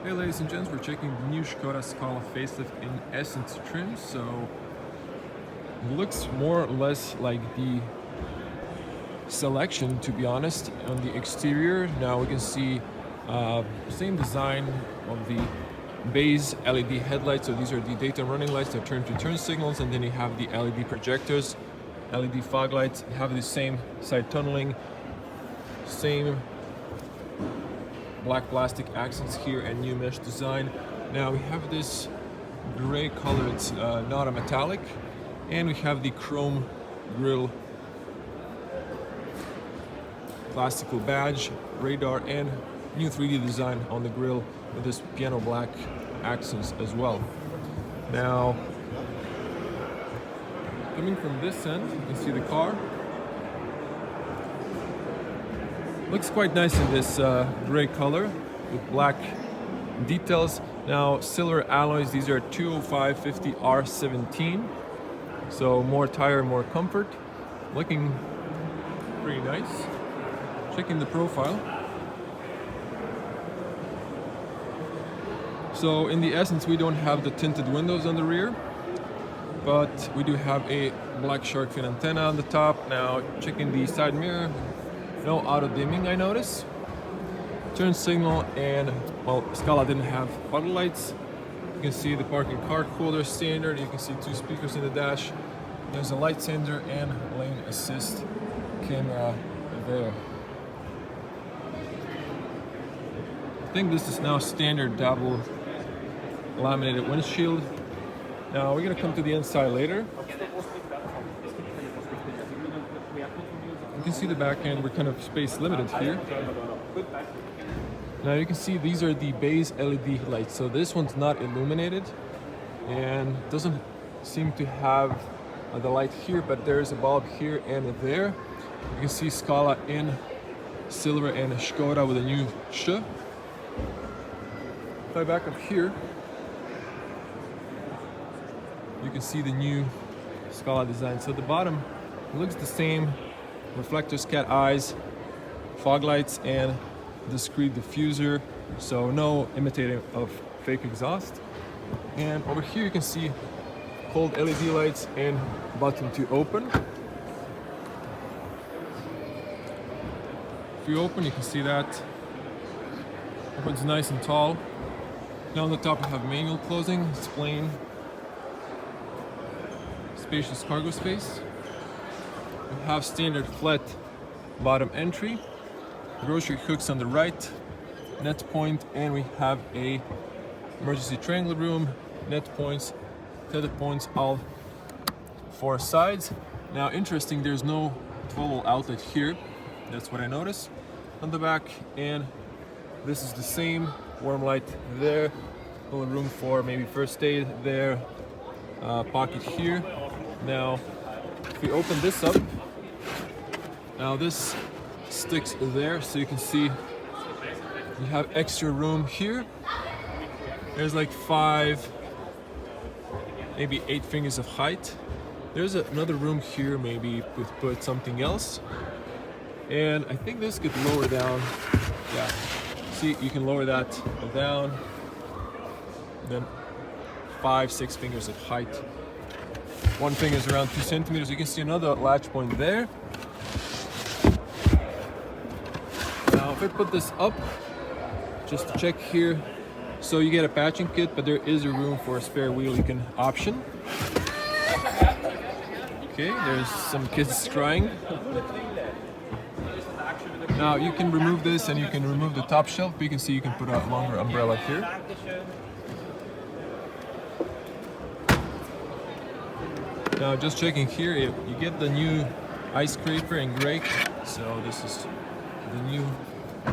Hey ladies and gents, we're checking the new Škoda Scala facelift in Essence trim. So it looks more or less like the Selection, to be honest, on the exterior. Now we can see same design of the base LED headlights. So these are the daytime running lights that turn to turn signals, and then you have the LED projectors, LED fog lights. You have the same side tunneling, same black plastic accents here, and new mesh design. Now we have this gray color, it's not a metallic, and we have the chrome grille, classical badge, radar, and new 3D design on the grille with this piano black accents as well. Now coming from this end, you can see the car. Looks quite nice in this gray color with black details. Now silver alloys, these are 205/50 R17. So more tire, more comfort. Looking pretty nice. Checking the profile. So in the Essence we don't have the tinted windows on the rear, but we do have a black shark fin antenna on the top. Now checking the side mirror. No auto dimming, I notice. Turn signal, and well, Scala didn't have auto lights. You can see the parking car cooler standard. You can see two speakers in the dash. There's a light sensor and lane assist camera there. I think this is now standard double laminated windshield. Now we're gonna come to the inside later. You can see the back end, we're kind of space limited here. Now you can see these are the base LED lights. So this one's not illuminated and doesn't seem to have the light here, but there's a bulb here and there. You can see Scala in silver and Škoda with a new sh. If I back up here, you can see the new Scala design. So the bottom looks the same. Reflectors, cat eyes, fog lights, and discrete diffuser, so no imitating of fake exhaust. And over here you can see cold LED lights and button to open. If you open, you can see that opens nice and tall. Now on the top you have manual closing, it's plain, spacious cargo space. We have standard flat bottom entry, grocery hooks on the right, net point, and we have a emergency triangle room, net points, tether points, all four sides. Now interesting, there's no 12-volt outlet here. That's what I noticed on the back, and this is the same warm light there, a little room for maybe first aid there, pocket here. Now if we open this up, now this sticks there, so you can see you have extra room here. There's like 5, maybe 8 fingers of height. There's another room here, maybe we put something else. And I think this could lower down. Yeah, see, you can lower that down. Then 5, 6 fingers of height. One finger is around 2 centimeters. You can see another latch point there. Now if I put this up, just to check here, so you get a patching kit, but there is a room for a spare wheel you can option. Okay, there's some kids crying. Now you can remove this and you can remove the top shelf, but you can see you can put a longer umbrella here. Now just checking here, you get the new ice scraper and grate, so this is the new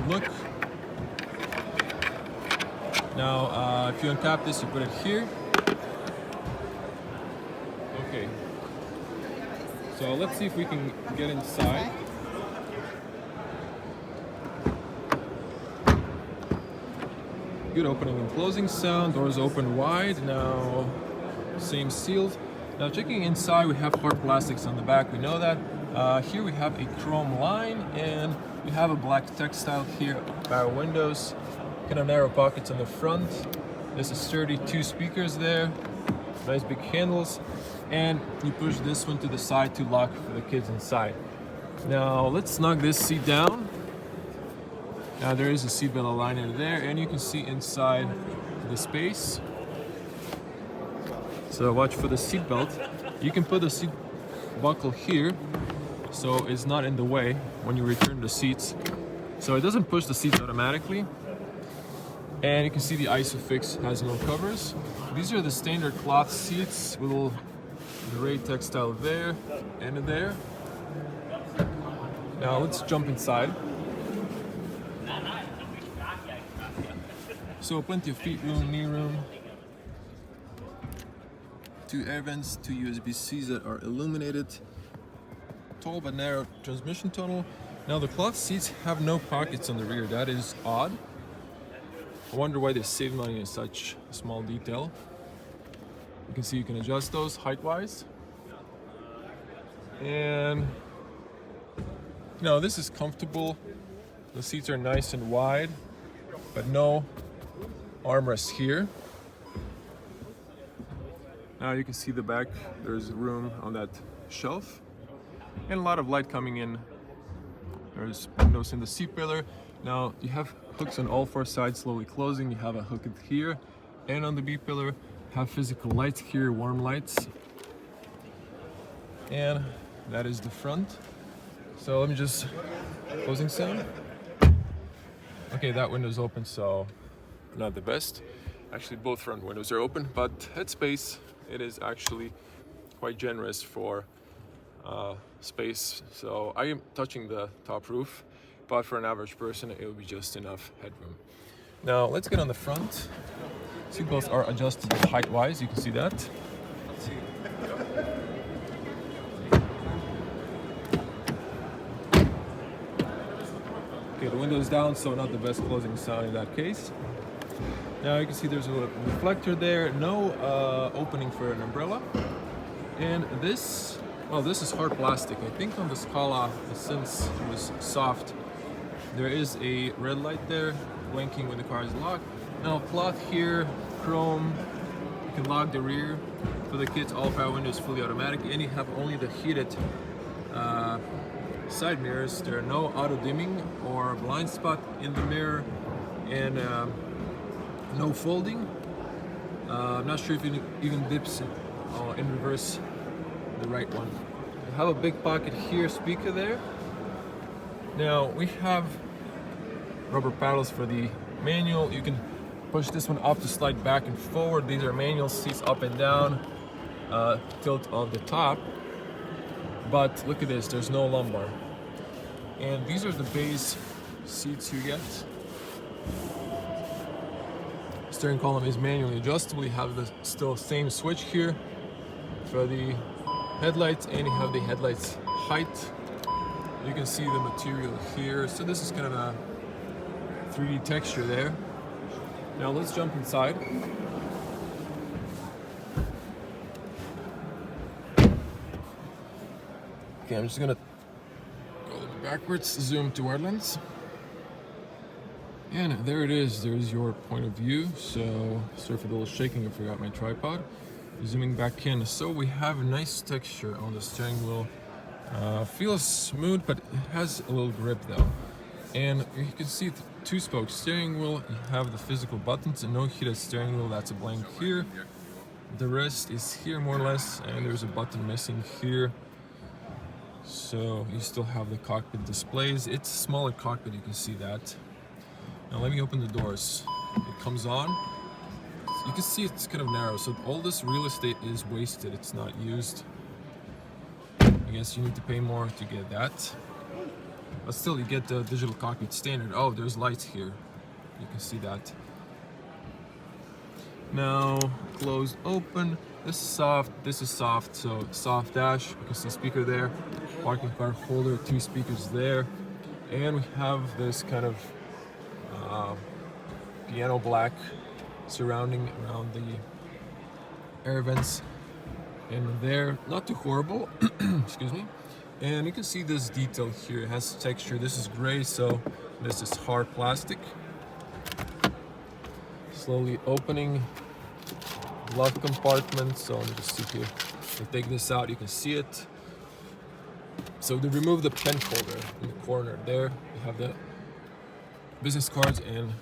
look. Now if you untap this, you put it here. Okay, so let's see if we can get inside. Good opening and closing sound, doors open wide. Now same sealed. Now checking inside, we have hard plastics on the back, we know that. Here we have a chrome line, and we have a black textile here, power windows, kind of narrow pockets on the front. This is 32 speakers there, nice big handles, and you push this one to the side to lock for the kids inside. Now let's snug this seat down. Now there is a seatbelt aligner there, and you can see inside the space. So watch for the seatbelt. You can put the seat buckle here, so it's not in the way when you return the seats. So it doesn't push the seats automatically. And you can see the ISOFIX has no covers. These are the standard cloth seats with a little gray textile there and there. Now let's jump inside. So plenty of feet room, knee room. 2 air vents, 2 USB-Cs that are illuminated. Tall but narrow transmission tunnel. Now the cloth seats have no pockets on the rear. That is odd. I wonder why they save money in such a small detail. You can see you can adjust those height-wise. And you know, this is comfortable. The seats are nice and wide, but no armrest here. Now you can see the back, there's room on that shelf and a lot of light coming in. There's windows in the seat pillar. Now you have hooks on all 4 sides slowly closing. You have a hook here and on the B pillar. Have physical lights here, warm lights. And that is the front. So let me just, closing sound. Okay, that window's open, so not the best. Actually, both front windows are open, but headspace, it is actually quite generous for space. So I am touching the top roof, but for an average person, it would be just enough headroom. Now let's get on the front. Seatbelts are adjusted height-wise, you can see that. Okay, the window's down, so not the best closing sound in that case. Now you can see there's a little reflector there, no opening for an umbrella. And this, well, this is hard plastic. I think on the Scala, since it was soft, there is a red light there, blinking when the car is locked. Now cloth here, chrome, you can lock the rear. For the kids, all power windows fully automatic, and you have only the heated side mirrors. There are no auto dimming or blind spot in the mirror, and no folding. I'm not sure if it even dips in reverse, the right one. You have a big pocket here, speaker there. Now we have rubber paddles for the manual. You can push this one up to slide back and forward. These are manual seats, up and down, tilt on the top. But look at this, there's no lumbar. And these are the base seats you get. Steering column is manually adjustable. You have the still same switch here for the headlights, and you have the headlights height. You can see the material here. So this is kind of a 3D texture there. Now let's jump inside. Okay, I'm just gonna go a little backwards, zoom to our lens. And there it is, there's your point of view. So, sorry for the little shaking, I forgot my tripod. Zooming back in, so we have a nice texture on the steering wheel. Feels smooth, but it has a little grip though. And you can see the 2-spoke steering wheel. You have the physical buttons and no heated steering wheel, that's a blank here. The rest is here more or less, and there's a button missing here. So you still have the cockpit displays. It's a smaller cockpit, you can see that. Now let me open the doors. It comes on. You can see it's kind of narrow, so all this real estate is wasted, it's not used. I guess you need to pay more to get that. But still, you get the digital cockpit standard. Oh, there's lights here. You can see that. Now, closed, open. This is soft, so soft dash. You can see speaker there. Parking car holder, 2 speakers there. And we have this kind of piano black surrounding around the air vents in there. Not too horrible, excuse me. And you can see this detail here. It has texture. This is gray, so this is hard plastic. slowly opening glove compartment. So let me just see here. If I take this out, you can see it. So they remove the pen holder in the corner there. You have the business cards and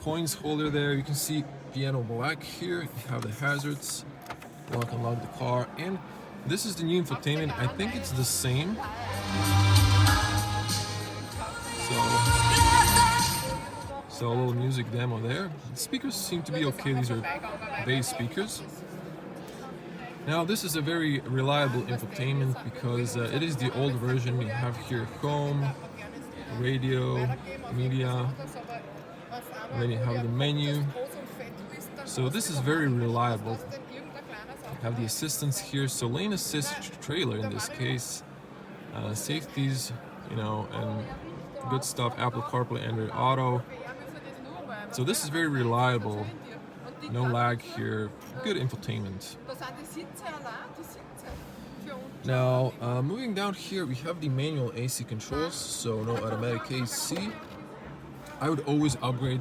coins holder there. You can see piano black here. You have the hazards, lock and lock the car, and this is the new infotainment. I think it's the same. So a little music demo there. The speakers seem to be okay. These are bass speakers. Now this is a very reliable infotainment because it is the old version. You have here home, radio, media, and then you have the menu. So this is very reliable. You have the assistance here. So lane assist trailer in this case, safeties, you know, and good stuff. Apple CarPlay, Android Auto. So this is very reliable. No lag here. Good infotainment. Now, moving down here, we have the manual AC controls, so no automatic AC. I would always upgrade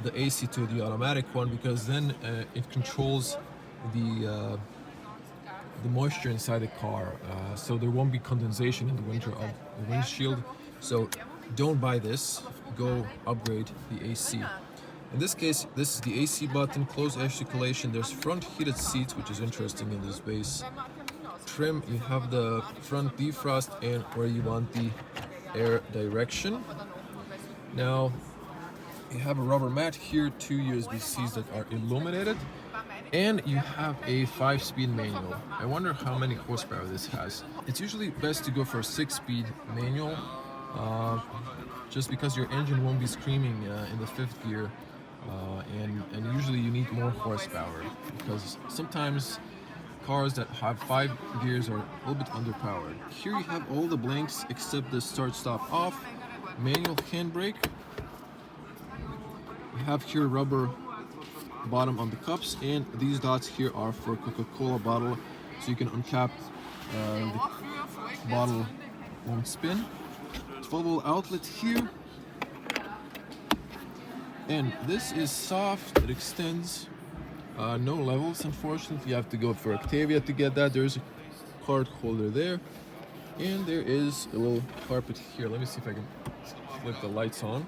the AC to the automatic one because then it controls the moisture inside the car, so there won't be condensation in the winter of the windshield. So don't buy this. Go upgrade the AC. In this case, this is the AC button, closed air circulation. There's front heated seats, which is interesting in this base. Trim, you have the front defrost and where you want the air direction. Now, you have a rubber mat here, 2 USB-Cs that are illuminated, and you have a 5-speed manual. I wonder how many horsepower this has. It's usually best to go for a 6-speed manual, just because your engine won't be screaming in the 5th gear. And usually you need more horsepower because sometimes cars that have 5 gears are a little bit underpowered. Here you have all the blanks except the start stop off, manual handbrake. You have here rubber bottom on the cups, and these dots here are for Coca-Cola bottle, so you can uncap the bottle won't spin. 12-volt outlet here. And this is soft, it extends, no levels unfortunately. You have to go for Octavia to get that. There's a card holder there, and there is a little carpet here. Let me see if I can flip the lights on.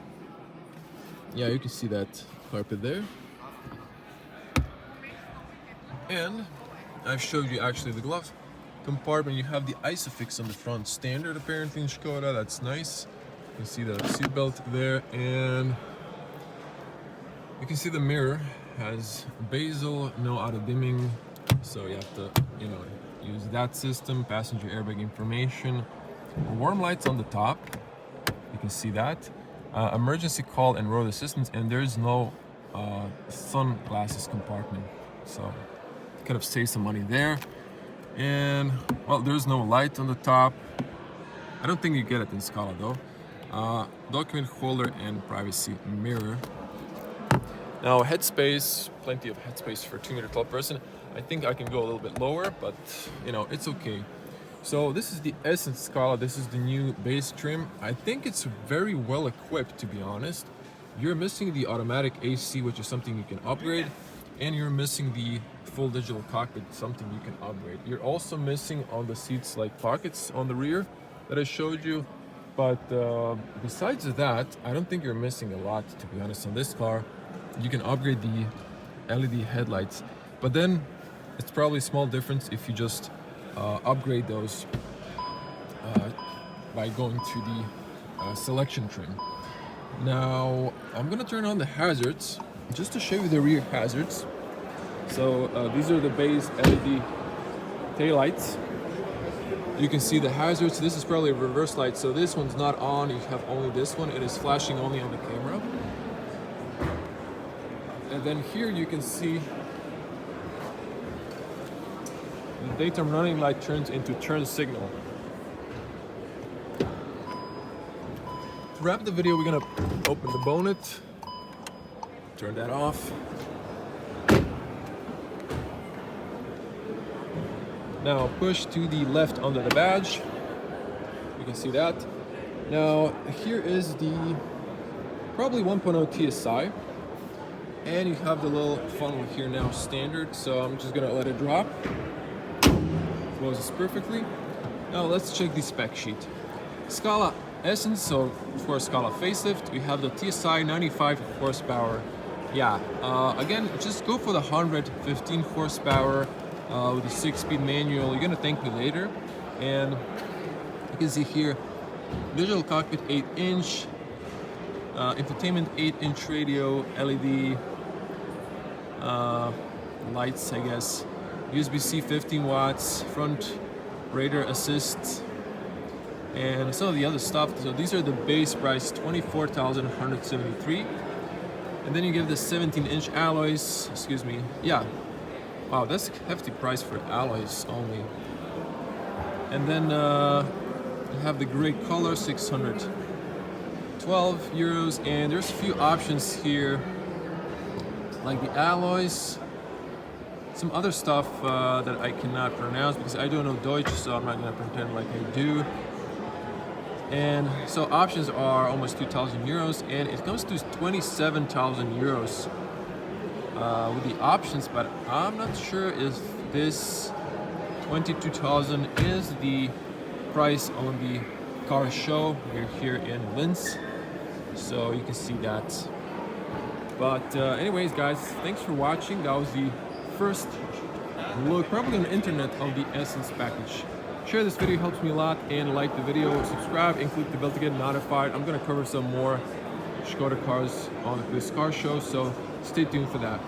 Yeah, you can see that carpet there. And I've showed you actually the glove compartment. You have the Isofix on the front, standard apparently in Škoda. That's nice. You can see the seatbelt there, and you can see the mirror has bezel, no auto dimming, so you have to, you know, use that system. Passenger airbag information, warm lights on the top. You can see that. Emergency call and road assistance, and there's no sunglasses compartment, so could have saved some money there. And well, there's no light on the top. I don't think you get it in Scala though. Document holder and privacy mirror. Now headspace, plenty of headspace for a 2-meter tall person. I think I can go a little bit lower, but you know, it's okay. So this is the Essence Scala. This is the new base trim. I think it's very well equipped, to be honest. You're missing the automatic AC, which is something you can upgrade, and you're missing the full digital cockpit, something you can upgrade. You're also missing on the seats like pockets on the rear that I showed you. But besides that, I don't think you're missing a lot, to be honest, on this car. You can upgrade the LED headlights, but then it's probably a small difference if you just upgrade those by going to the selection trim. Now I'm gonna turn on the hazards just to show you the rear hazards. So these are the base LED taillights. You can see the hazards. This is probably a reverse light, so this one's not on. You have only this one. It is flashing only on the camera. And then here you can see the daytime running light turns into turn signal. To wrap the video, we're gonna open the bonnet, turn that off. Now push to the left under the badge. You can see that. Now here is the probably 1.0 TSI. And you have the little funnel here now standard, so I'm just gonna let it drop. Closes perfectly. Now let's check the spec sheet. Scala Essence, so for Scala facelift, we have the TSI 95 horsepower. Yeah, again, just go for the 115 horsepower with a 6-speed manual. You're gonna thank me later. And you can see here, digital cockpit 8-inch, infotainment 8-inch radio, LED lights, I guess, USB-C 15 watts, front radar assist, and some of the other stuff. So these are the base price, 24,173. And then you give the 17-inch alloys, excuse me, yeah. Wow, that's a hefty price for alloys only. And then you have the gray color, 612 euros, and there's a few options here, like the alloys, some other stuff that I cannot pronounce because I don't know Deutsch, so I'm not gonna pretend like I do. And so options are almost 2,000 euros, and it comes to 27,000 euros with the options, but I'm not sure if this 22,000 is the price on the car show. We're here in Linz, so you can see that. But anyways, guys, thanks for watching. That was the first look, probably on the internet, of the Essence package. Share this video, helps me a lot, and like the video, subscribe, and click the bell to get notified. I'm gonna cover some more Škoda cars on this car show, so stay tuned for that.